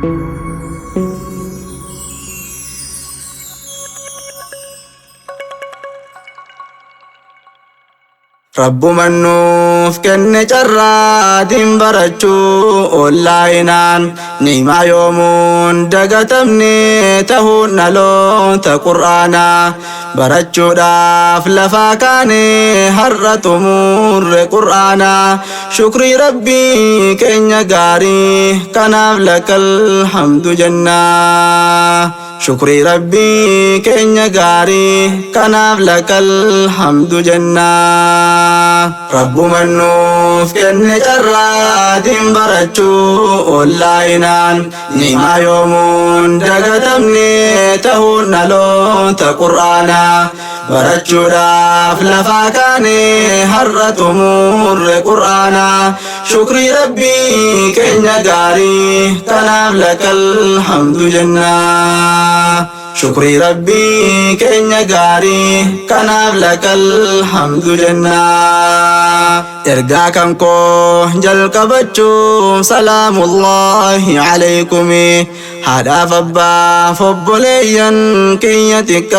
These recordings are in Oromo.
رب منوف كن جرا دين برجو أولاينان نيما يومون دقتمني تهون نلو تقرانا برجو داف لفاكاني هرت أمور قرانا شكري ربي كن يقاري كناف لك الحمد جنة شكري ربي كن يقاري كناف لك الحمد جنة رب منوف كن جرا دين برجو أولاينان نيما يومون دقتمني تهون نلو تقرانا برجو داف لفاكاني هرت أمور قرانا شكري ربي كن يقاري كناف لك الحمد جنة شكري ربي كن يقاري كناف لك الحمد جنة إرقاكم كو جل كبتشو سلام الله عليكم هذا فبا فبوليا كيتك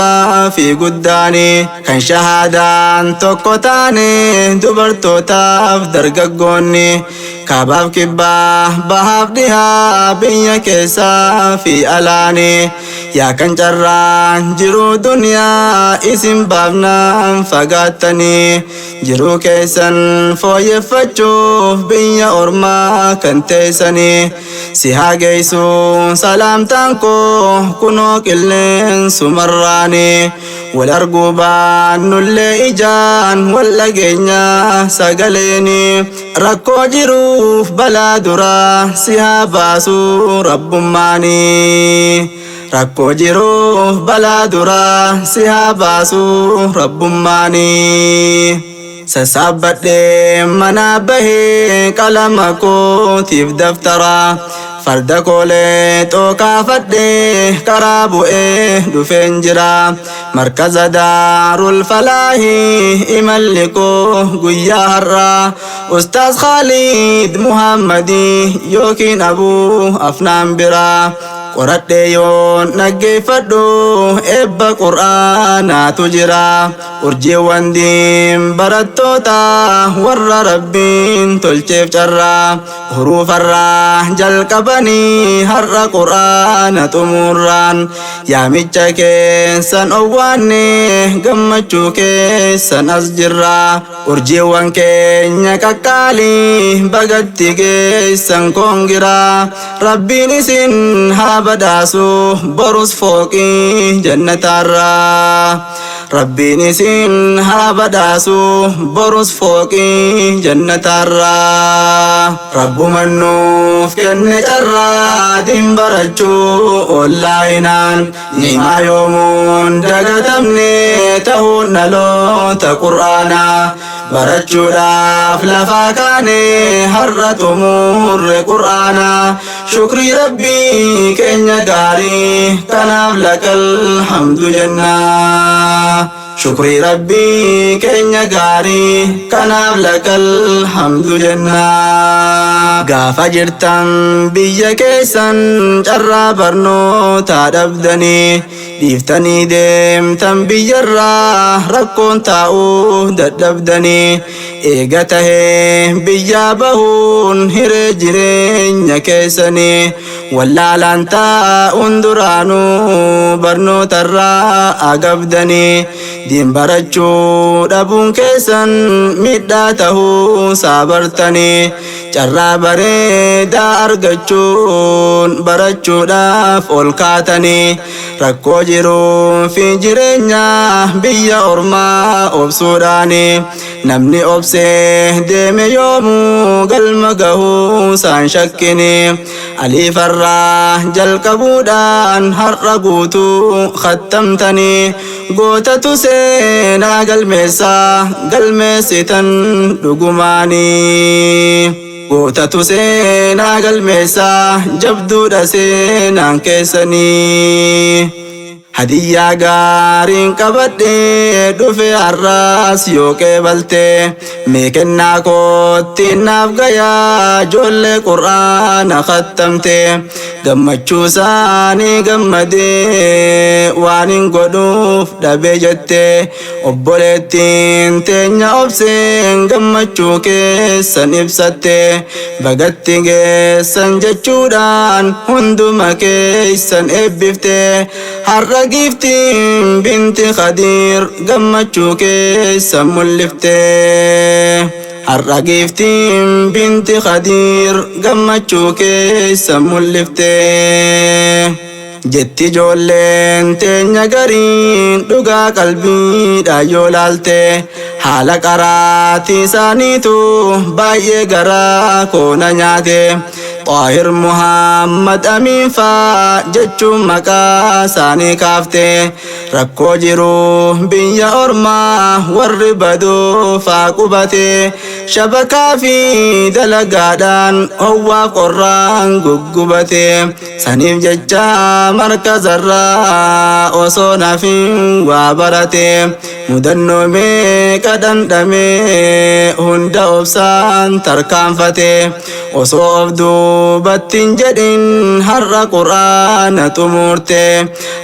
في قداني كان شهادان توكوتاني دبرتو تاف درققوني كباب كبا بهاب ديها بيا كيسا في ألاني يا كان جران جرو دنيا اسم بابنا فقاتني جرو كيسن فوي فتشو بيا أورما كان تيسني سيها جيسو سلام تانكو كنو كلين سمراني والأرقوبان نولي إجان ولا جينا ساقليني ركو جروف بلا درا سيها باسو رب ماني ركو جروف بلا درا سيها باسو رب ماني سسابت منابه كلامكو تيف دفترا فرد كولي توكا فده كرابو دفن جرا مركز دار الفلاحي إملكو قويا هرا أستاذ خالد محمدي يوكين أبو أفنان برا قرات يون نجي فدو إبا قرآن تجرا أرجي وانديم براتوتا ور ربين تلشيف جرا حروف الراح جل كبني هر قرآن تمران يا ميتشا كيسان أواني قمتشو كيسان أسجرا أرجي وان كينيا كاكالي بغتي كيسان كونجرا ربي نسين بداسو بروس فوقي جنة الرا ربي نسين بداسو بروس فوقي جنة الرا رب منوف كن جرا دين برجو أولاينان نيما يومون دقتمني تهون نلو تقرانا برجو داف لفاكاني هرت أمور قرانا شكري ربي كن يقاري كناف لك الحمد جنة شكري ربي كن يقاري كناف لك الحمد جنة قاف جرتم بيا كيسن جرى برنو تادبدني ديفتني ديمتم بيجرى ركون تاو ددبدني إيغته بيا بهون هرجرين يكيسني ولا لانتا اندرانو برنو ترى أقبدني دين برجو دبون كيسن مداته صابرتني جرى بريدا أرغجون برجو داف أولكاتني ركو جرو في جرينيا بيا أورما أبسوداني نمني أبسه ديم يومو قلمقه سان شكني علي فرح جل كبودان هرقوتو ختمتني قوتة سينا قلميسي تن دقماني قوتة سينا قلميسا جبدو دا سينا كيسني hadiyyaa gaariin qabadhee dhufe har'aas yoo qeebalte mee kennaa kootti naaf gayaa ijoollee qur'aana khattamte gammachuu isaanii gammadee waan hin godhuuf dhabee jette obboleettiin teenya obseen gammachuu keessan ibsatte bagatti geessan jechuudhaan hunduma keessan eebbifte har'a giiftiin binti Khadiir gammachuu keessan mul'ifte har'a giiftiin binti Khadiir gammachuu keessan mul'ifte jetti ijoolleen teenya gariin dhugaa qalbiidhaan yoo laalte haala qaraatii isaaniitu baay'ee garaa koona nyaate Xaahir Muhammad Amiin faa jechuun maqaa isaanii kaafte rakkoo jiru biyya ormaa warri baduu faa qubate shabakaa fi dalagaadhaan howwaaf qorraan guggubate saniif jecha markazarraa osoo nafiin waa barate mudannoo meeqa dhandhamee hunda obsaan tarkaanfate osoo of duubattiin jedhin har'a qur'aana xumurte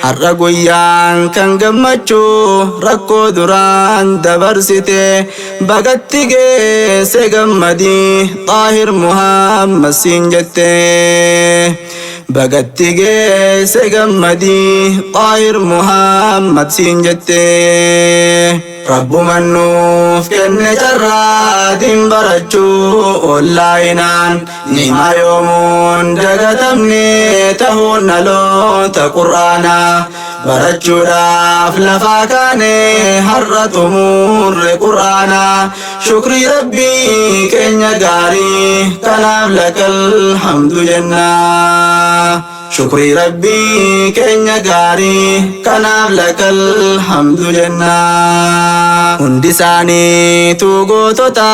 har'a guyyaan kan gammachuu rakkoo duraan dabarsite bagatti geesse gammadii Xaahir Muhammad siin jette bagatti geesse gammadii Xaahir Muhammad siin jette Rabbuman nuuf kenne carraatiin barachuu ollaayinaan ni'ima yoomuun dagatamne ta'uun dhaloota qur'aanaa barachuudhaaf lafaa kaane har'a xumurre qur'aanaa shukrii rabbii keenya gaarii kanaaf lakal hamdu jennaa shukrii rabbii keenya gaarii kanaaf lakal hamdu jennaa hundi isaaniitu gootota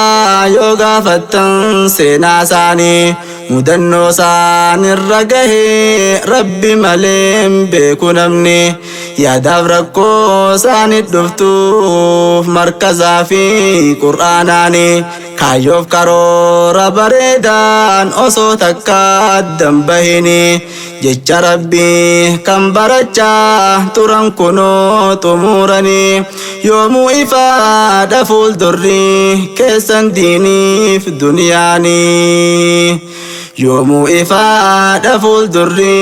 yoo gaafattan seenaa isaanii mudannoo isaan irra gahee rabbi malee beeku namni yaadaaf rakkoo isaaniif dhuftuuf markazaa fi qur'aanaani kaayyoof karoora bareedaan osoo takka addan bahini jecha rabbii kan barachaa turan kunoo xumuranii yoomuu ifaadha fuuldurri keessan diiniif duniyaanii yoomuu ifaadha fuuldurri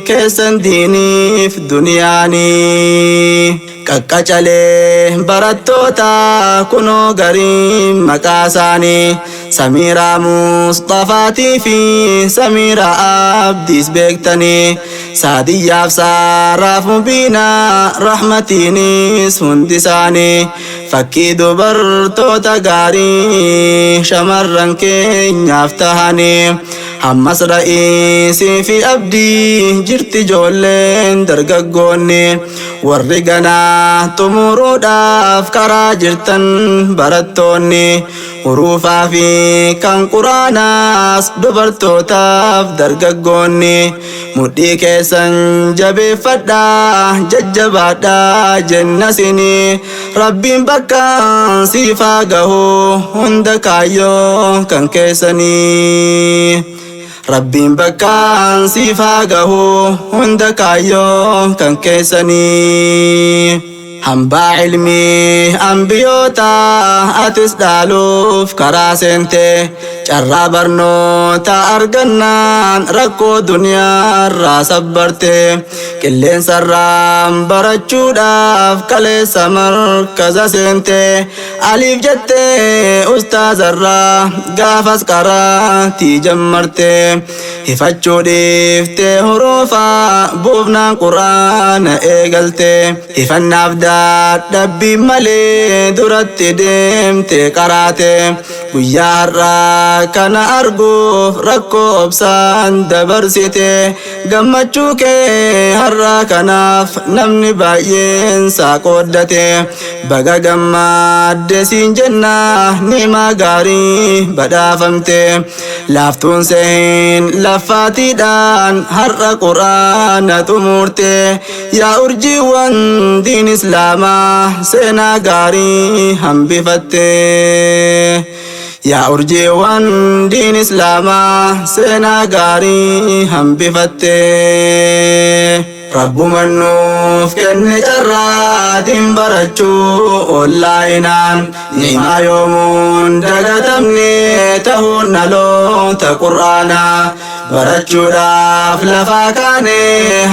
keessan diiniif duniyaanii qaqqacalee barattoota kunoo garii maqaa isaanii Samiraa Mustafaatii fi Samiraa Abdiis beektanii Saadiyyaaf Saaraaf Mubiinaa Rahmatiinis hundi isaanii fakkii dubartoota gaarii shamarran keenyaaf tahanii ammas ra'iisii fi abdii jirti ijoolleen dargaggoonni warri ganaa xumuruudhaaf karaa jirtan barattoonni huruufaa fi kan quraanaas dubartootaaf dargaggoonni mudhii keessan jabeeffadhaa jajjabaadhaa jennasinii rabbiin bakka siifaa gahuu hunda kaayyoo kan keessanii Rabbiin bakkaan siifaa gahuu hunda kaayyoo kan keessanii hambaa ilmii ambiyoota atis dhaaluuf karaa seente carraa barnoota argannaan rakkoo duniyaarraa sabbarte qilleensarraan barachuudhaaf kaleessa markaza seente aliif jette ustaazarraa gaafas qaraatii jammarte hifachuu dhiifte huruufa buufnaan quraana eegalte hifannaaf dadhabbii malee duratti deemte qaraate guyyaa har'aa kana arguuf rakkoo obsaan dabarsite gammachuu kee har'aa kanaaf namni baay'een saaqooddate baga gammadde siin jenna ni'imaa gaarii badhaafamte laaftuun seen laffaatiidhaan har'a quraana xumurte yaa urjiiwwan diin islaamaa seenaa gaarii hambifatte yaa urjiiwwan diin islaamaa seenaa gaarii hambifatte rabbuman nuuf kenne carraatiin barachuu ollaayinaan ni'imaa yoomuun dagatamne ta'uun dhaloota qur'aanaa barachuudhaaf lafaa kaane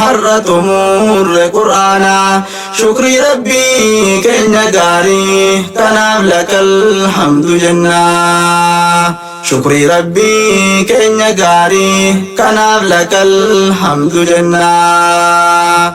har'a xumurre qur'aanaa shukrii rabbii keenya gaarii kanaaf lakal hamdu jennaa shukrii rabbii keenya gaarii kanaaf lakal hamdu jennaa